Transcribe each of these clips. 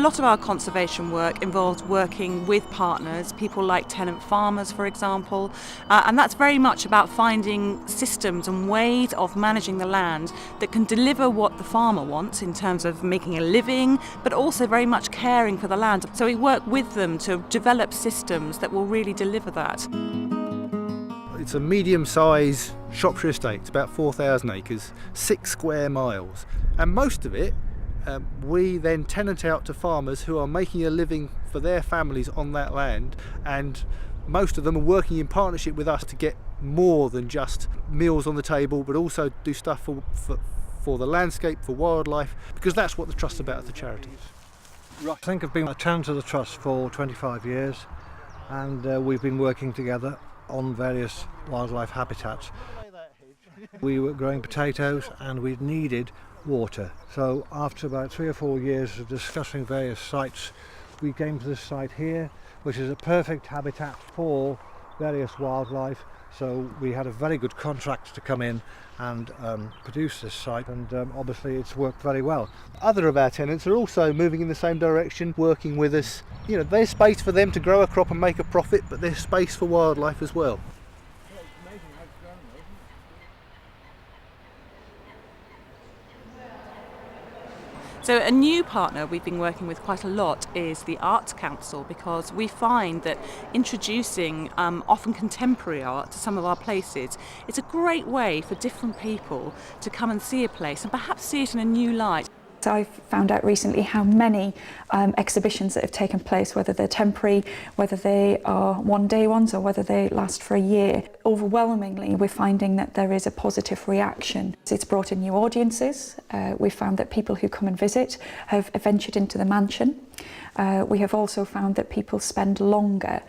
lot of our conservation work involves working with partners, people like tenant farmers, for example, and that's very much about finding systems and ways of managing the land that can deliver what the farmer wants in terms of making a living, but also very much caring for the land. So we work with them to develop systems that will really deliver that. It's a medium-sized Shropshire estate. It's about 4,000 acres, 6 square miles, and most of it we then tenant out to farmers who are making a living for their families on that land, and most of them are working in partnership with us to get more than just meals on the table, but also do stuff for the landscape, for wildlife, because that's what the Trust's about as a charity. I think I've been a tenant of the Trust for 25 years, and we've been working together on various wildlife habitats. We were growing potatoes and we needed water, so after about 3 or 4 years of discussing various sites, we came to this site here, which is a perfect habitat for various wildlife. So we had a very good contract to come in and produce this site, and obviously it's worked very well. Other of our tenants are also moving in the same direction, working with us. You know, there's space for them to grow a crop and make a profit, but there's space for wildlife as well. So a new partner we've been working with quite a lot is the Arts Council, because we find that introducing often contemporary art to some of our places, it's a great way for different people to come and see a place and perhaps see it in a new light. So I've found out recently how many exhibitions that have taken place, whether they're temporary, whether they are one-day ones or whether they last for a year. Overwhelmingly, we're finding that there is a positive reaction. It's brought in new audiences. We've found that people who come and visit have ventured into the mansion. We have also found that people spend longer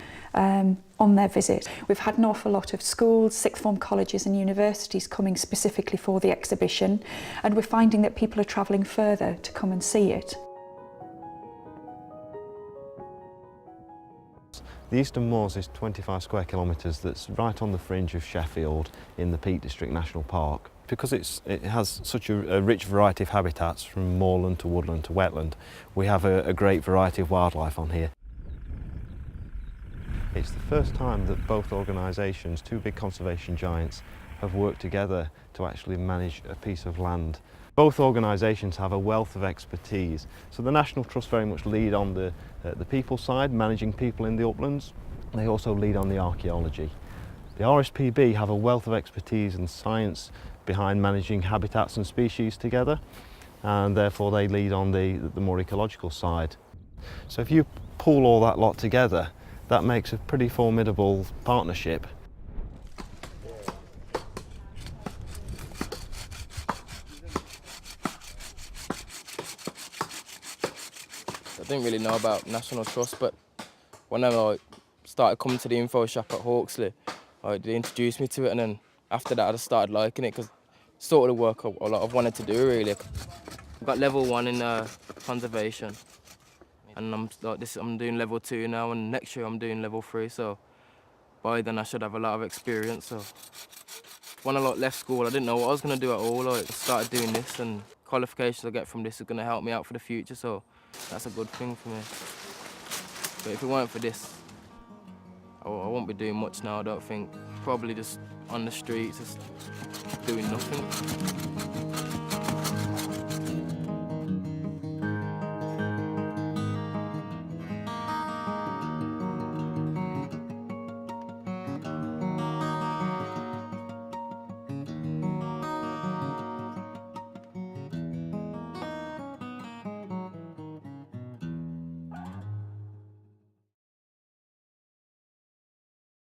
on their visit. We've had an awful lot of schools, sixth form colleges and universities coming specifically for the exhibition, and we're finding that people are travelling further to come and see it. The Eastern Moors is 25 square kilometres that's right on the fringe of Sheffield in the Peak District National Park. Because it has such a rich variety of habitats, from moorland to woodland to wetland, we have a great variety of wildlife on here. It's the first time that both organisations, two big conservation giants, have worked together to actually manage a piece of land. Both organisations have a wealth of expertise. So the National Trust very much lead on the people side, managing people in the uplands. They also lead on the archaeology. The RSPB have a wealth of expertise and science behind managing habitats and species together, and therefore they lead on the more ecological side. So if you pull all that lot together, that makes a pretty formidable partnership. I didn't really know about National Trust, but when I started coming to the info shop at Hawksley, they introduced me to it, and then after that I just started liking it, because it's sort of the work I've wanted to do, really. I've got level 1 in conservation, and I'm doing level 2 now, and next year I'm doing level 3, so by then I should have a lot of experience. So when I left school, I didn't know what I was going to do at all. I started doing this, and qualifications I get from this is going to help me out for the future, so that's a good thing for me. But if it weren't for this, I won't be doing much now, I don't think. Probably just on the streets, just doing nothing.